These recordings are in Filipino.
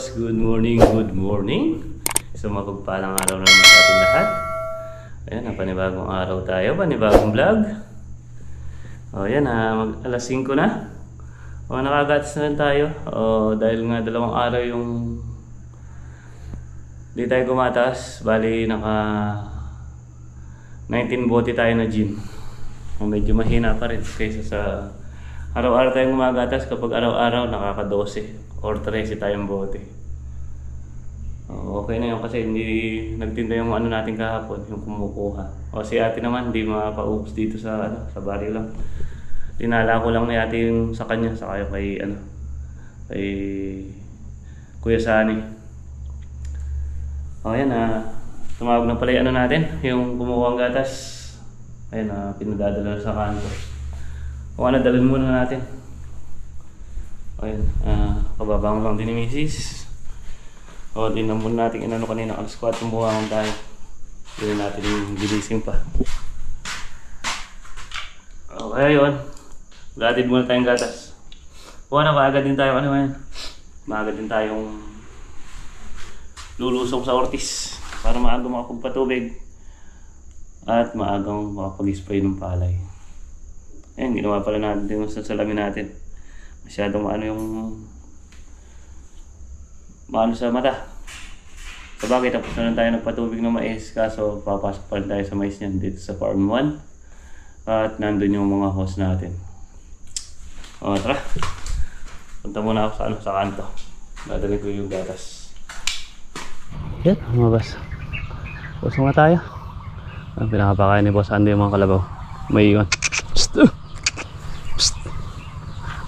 boss, good morning, good morning. So mapagpalang araw naman sa ating lahat. Ayan, panibagong araw tayo, panibagong vlog. O yan, mag alas 5 na. O nakagatas na rin tayo. O dahil nga dalawang araw yung di tayo gumatas. Bali naka 19 bote tayo na gin. O medyo mahina pa rin kaysa sa araw-araw tayong gumagatas. Kapag araw-araw nakaka 12 or 13 tayong bote. Okay na yun kasi hindi nagtinda yung ano natin kahapon, yung kumukuha. O si ate naman hindi mapa-oops dito sa sa baryo lang. Dinala ko lang ni ate yung sa kanya, sa kayo kay kay Kuya Sani. O yan, tumawag na pala yung natin, yung kumukuha ng gatas. Ayan, pinadadala sa kanto. O dalhin muna natin. Ayan, kababangon lang din ni Mrs. O, tinan muna natin kanina, alas 4 buwangon tayo. Hindi natin gilising pa. Okay, yun. Gatid muna tayong gatas. Maaga din tayo, maaga din tayong lulusong sa Ortiz para maaga makapagpatubig at maagang makapag-spray ng palay. Ayan, ginawa pala natin yung salamin natin. Masyadong maano sa mata. Sabagay, tapos na lang tayo nagpatubig ng mais, kaso papasok pa rin tayo sa mais niyan dito sa farm 1 at nandun yung mga host natin. O tara, punta muna ako sa kanto. Dadalhin ko yung gatas. Yan, mga boss. Pusong na tayo. Ang pinakapakain ni Boss Andy yung mga kalabaw. May iwan. Psst! Psst!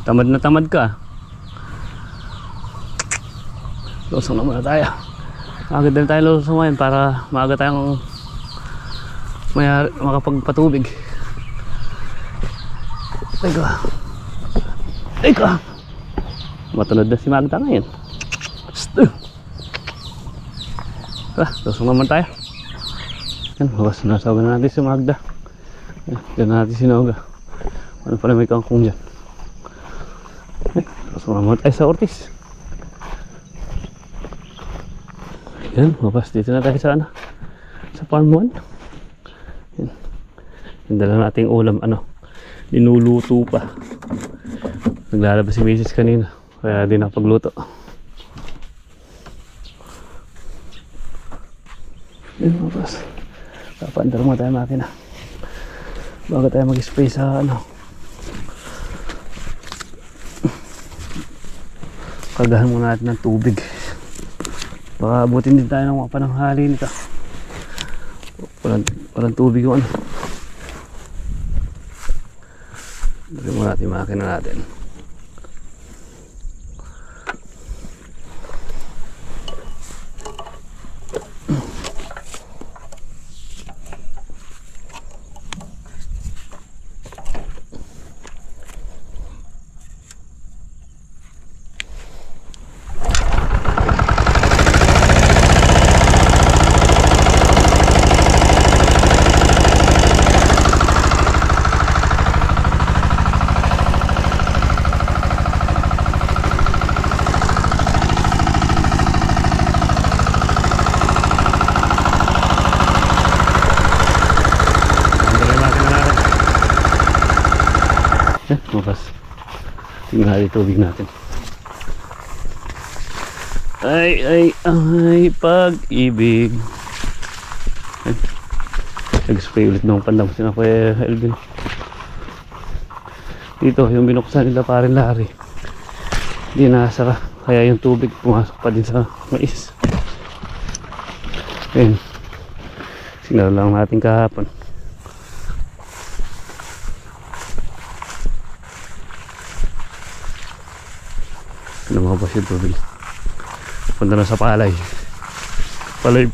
Tamad na tamad ka. Lusong na muna tayo. Maaga din tayo lusong ngayon para maaga tayong makapagpatubig. Ika! Matunod na si Magda ngayon. Lusong naman tayo. Yan, bawas nasawa na natin si Magda. Yan na natin sinawaga. Ano pala may kangkong dyan. Lusong naman tayo sa Ortiz. Yan, mapas dito na tayo sa sa farm 1. Yan. Yung dala nating ulam, linuluto pa. Naglalabas si Mrs. kanina, kaya di nakapagluto. Yan, mapas. Papaandar mo tayo makina bago tayo mag-spray sa kagahan muna natin ng tubig. Baka abutin din tayo ng mga pananghali nito. Walang tubig yung Dari mo natin makina natin. Bukas tingnan natin tubig natin. Ay pag-ibig. Nag-spray ulit ng pandang sina Kuya Elvin. Dito yung binuksan nila parin Larry, hindi nasara, kaya yung tubig pumasok pa din sa mais. Ayun, sinara lang natin kahapon. Lumabas yung tubig. Punta na sa palay. Palay.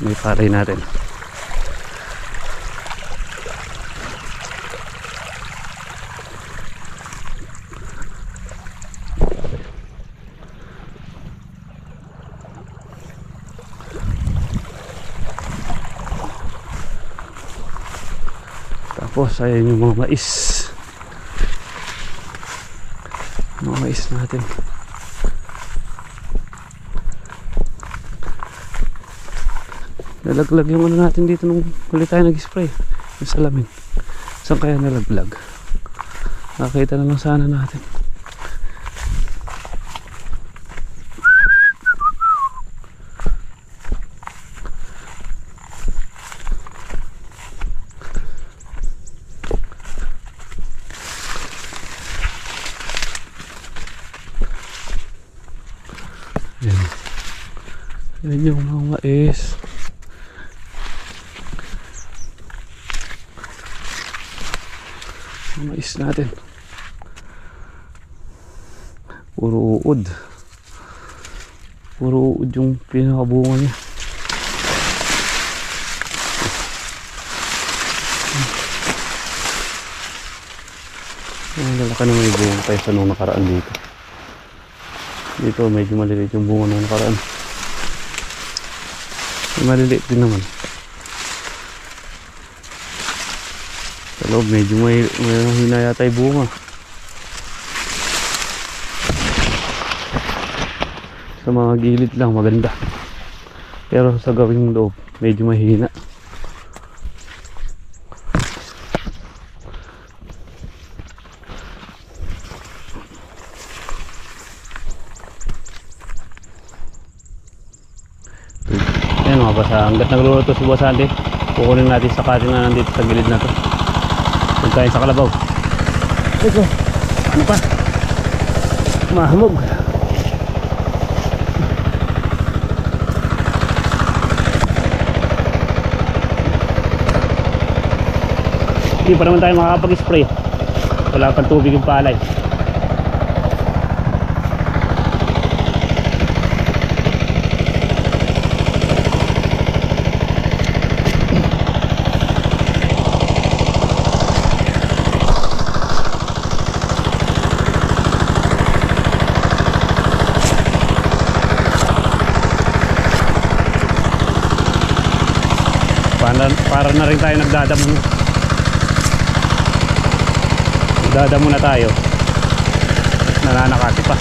May palay natin. Tapos ayan yung mga mais. Mga mais natin. Nalaglag yung ano natin dito nung huli tayo nag-spray. Yung salamin. Saan kaya nalaglag? Nakakita na lang sana natin. Yan yung mga mais. Mga mais natin. Puro uod. Puro uod yung pinakabunga niya. Ang lalaki na may bunga kaysa nung nakaraan dito. Dito medyo maliliit yung bunga nung nakaraan. Maliliit din naman. Sa loob medyo may hina yata yung bunga. Sa mga gilid lang maganda. Pero sa gawing loob medyo mahina. Ayan mga basa, hanggat nagluluto si Boss Andy, kukunin natin sa katin na nandito sa gilid na to. Pagkain sa kalabaw. Ito, ano pa? Mahamog. Hindi pa naman tayo makakapag-spray. Wala pang tubig yung palay. Para na rin tayo nagdadamo. Nagdadamo na tayo. Nananakati pa.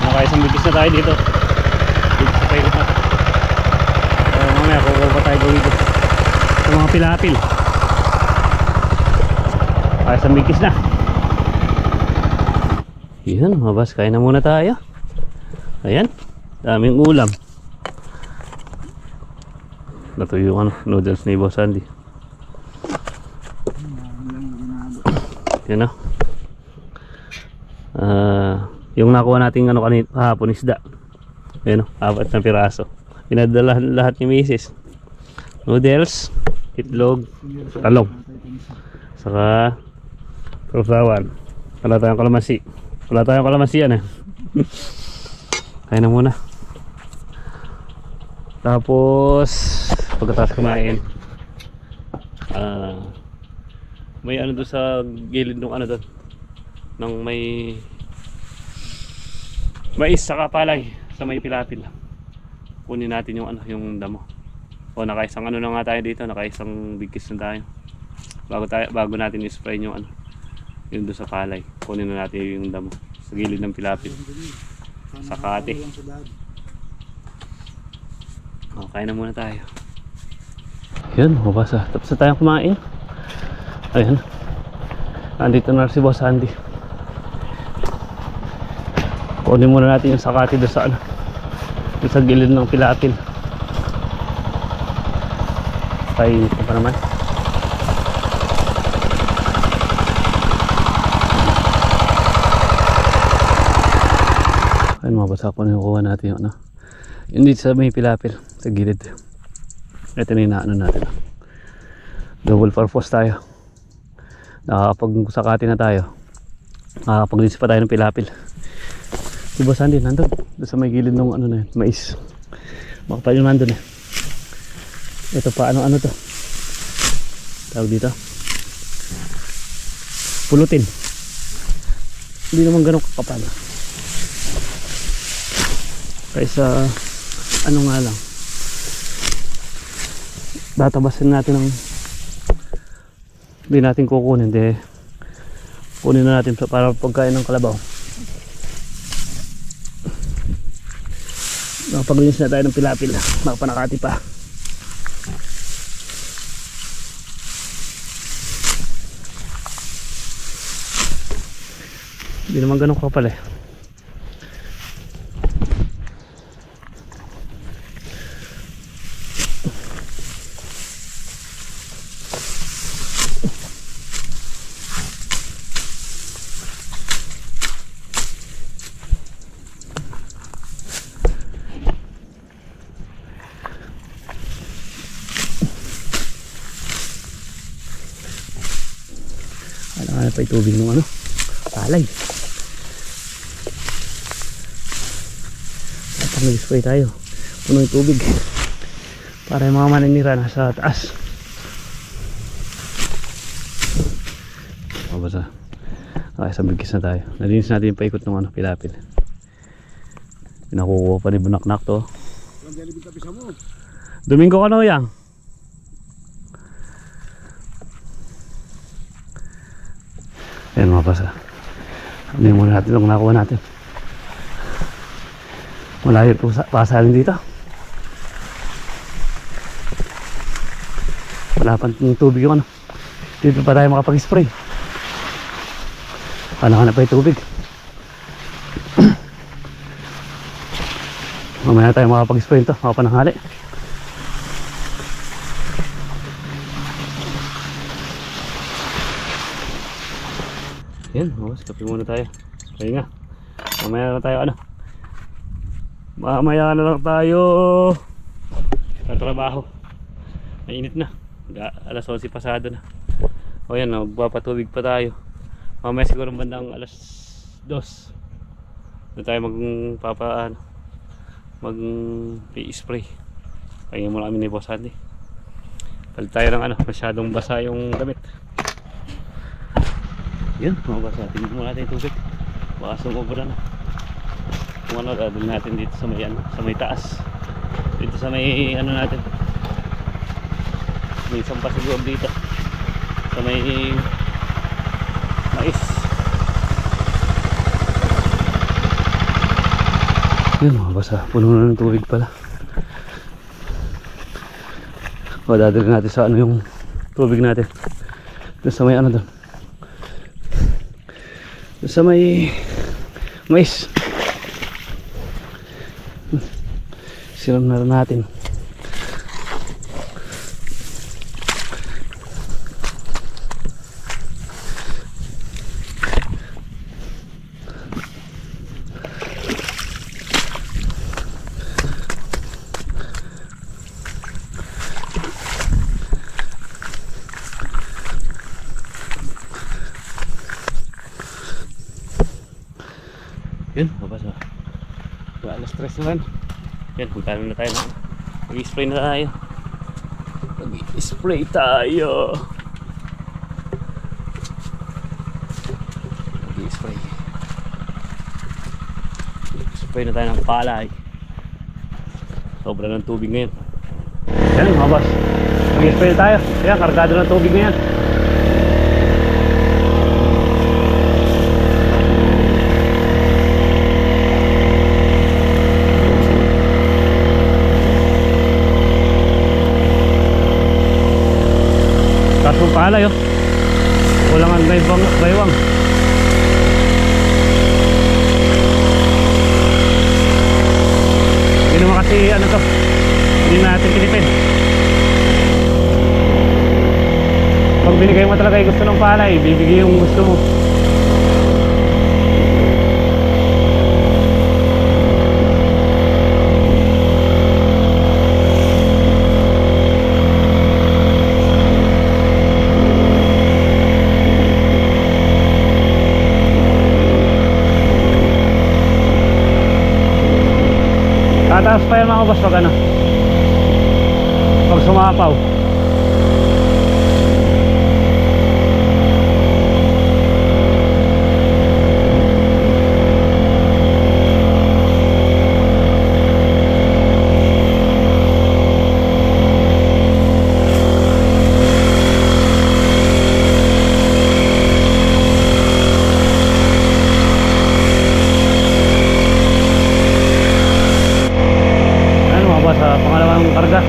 Nakaisang bigis na tayo dito. Dito sa pilot na to. Mamaya kukuha pa tayo dito sa mga pilapil. Nakaisang bigis na. Yan mga boss, kain na muna tayo. Ayan, daming ulam. Natuyo yung noodles ni Boss Andy. Yan o. Yung nakuha natin kahapon isda. Ayan o, 4 na piraso. Pinadala lahat ni Mrs. Noodles, itlog, talong, saka sausawan. Wala tayong kalamansi. Wala tayong kalamansi yan eh. Kain na muna. Tapos pagkatapos kumain, may ano doon sa gilid ng ano doon, ng may mais saka palay sa may pilapil. Kunin natin yung ano, yung damo. O nakaisang ano na nga tayo dito, nakaisang bigkis na tayo. Bago natin i-spray yung ano, yung doon sa palay. Kunin na natin yung damo sa gilid ng pilapil. Sa kate. O, kain na muna tayo. Yan, mabasa. Tapos na tayong kumain. Ayan. Andito na si Boss Andy. Kunin muna natin yung sakati doon sa ano, doon sa gilid ng pilapil. Painit pa naman. Ayun, mabasa ko na yung kuha natin yung ano, yun dito sa may pilapil sa gilid. Ito na yung naano natin. Double purpose tayo. Nakakapag-sakati na tayo. Nakakapag-rinse pa tayo ng pilapil. Si Boss Andy nandun, doon sa may gilid ng ano na yun, mais. Makapal yung nandun eh. Ito pa, ano to tawag dito, pulutin. Hindi naman ganun kakapal kaysa ano nga lang, tatabasin natin ng hindi natin kukunin, kunin na natin para pagkain ng kalabaw. Nakapaglinis na tayo ng pilapil, nakapanakati pa. Hindi naman ganun kapal eh. Alam pa yung tubig ng ano, palay. Nag-spray tayo, puno yung tubig para yung mga maninira nasa taas. Basta okay, sa bigkis na tayo. Nalinis natin yung paikot ng ano, pilapil. Pinakukuha pa ni Bunaknak to. Domingo ka na yang. Ayan mga pasa, ano yung muna natin itong nakuha natin. Malayo po pasalin dito. Wala pa ng tubig yung ano. Dito pa tayo makapag-spray. Panahan na pa yung tubig. Mamaya tayo makapag-spray ito, makapananghali. Yan, kape muna tayo. Kaya nga, mamaya na tayo ano. Mamaya na lang tayo sa trabaho. Mainit na, alas 11 pasado na. O yan, magpapatubig pa tayo. Mamaya siguro bandang alas 2 na tayo mag-spray. Kaya muna kami ni Boss Andy. Palit tayo ng ano, masyadong basa yung damit. Yan, mabasa. Tingnan muna natin yung tubig, baka sumobra na. Kung ano, dadalhin natin dito sa may, ano, sa may taas. Dito sa may ano natin, may isang pa siguro dito sa may mais. Yun, mabasa. Puno na ng tubig pala. O, dadalhin natin sa ano yung tubig natin. Doon sa may ano doon, doon sa may mais. Siram na rin natin. Yun, mabasa. Alas 3 naman. Yan, punta na tayo. Mag-spray na tayo. Mag-spray tayo. Mag-spray. Spray na tayo ng palay. Sobra ng tubig ngayon. Yan mga boss, mag-spray na tayo. Yan, kargado ng tubig ngayon. Kasong palay oh. Kulangan baywang. Hindi naman kasi ano to, hindi natin kinipin. Pag binigay mo talaga yung gusto ng palay, bibigay yung gusto mo. Mataas pa yan mga boss pag ano, pag sumapaw. Sa pangalawang karga.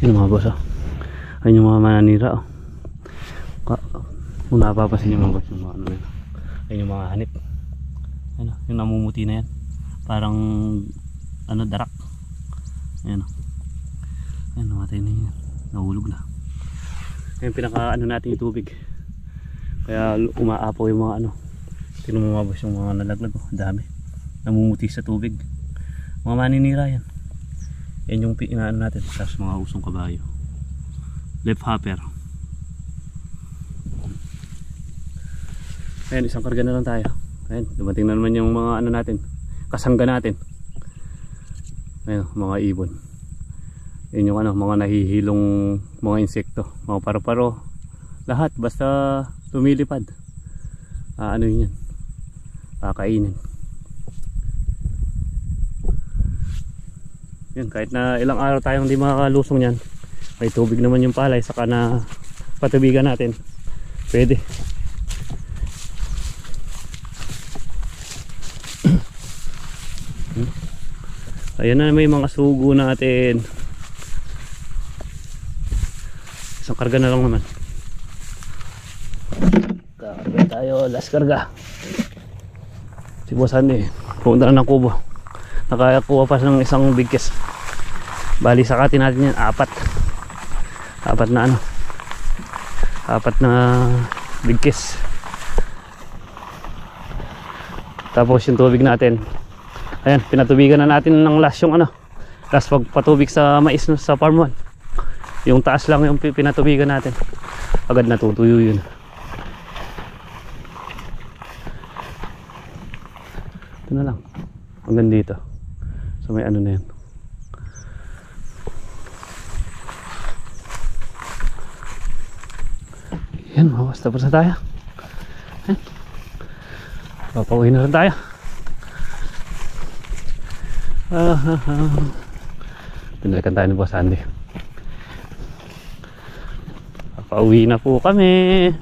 Yun mga boss, oh. Ayun yung mga mananira, oh. Kung napapasin yung mga boss, yung mga ano yun. Ayun yung mga hanip. Ayun, oh, yung namumuti na yan. Parang ano, darak. Ayun, oh. Ayun, namatay na yun. Nahulog na. Ayun, pinaka ano natin yung tubig. Kaya umaapaw yung mga ano. Tinan mo mga boss yung mga nalaglag, oh. Dami. Namumuti sa tubig. Mga maninira yan. Yan yung inaano natin sa mga usong kabayo. Left hopper. Ayan, isang karga na lang tayo. Ayan, dumating na naman yung mga ano natin, kasangga natin. Ayan, mga ibon. Yan yung ano, mga nahihilong mga insekto, mga paru-paro. Lahat, basta lumilipad. Ano yun yan? Kakainin. Yan, kahit na ilang araw tayong hindi makakalusong yan, may tubig naman yung palay, saka na patubigan natin, pwede. Ayan na, may mga sugo natin. Isang karga na lang naman. Kakarga tayo, last karga. Si Boss Andy pumunta na ng kubo, nakakuha pa ng isang bigkes. Bali sakatin natin yan, apat na ano, apat na bigkes. Tapos yung tubig natin, ayan, pinatubigan na natin ng last yung ano, last pagpatubig sa mais sa farm 1. Yung taas lang yung pinatubigan natin, agad natutuyo yun. Ito na lang hanggang dito, so may ano na yan. Yan, basta tapos na tayo. Yan, papauwi na rin tayo. Pinalikan tayo ni Boss Andy. Papauwi na po kami.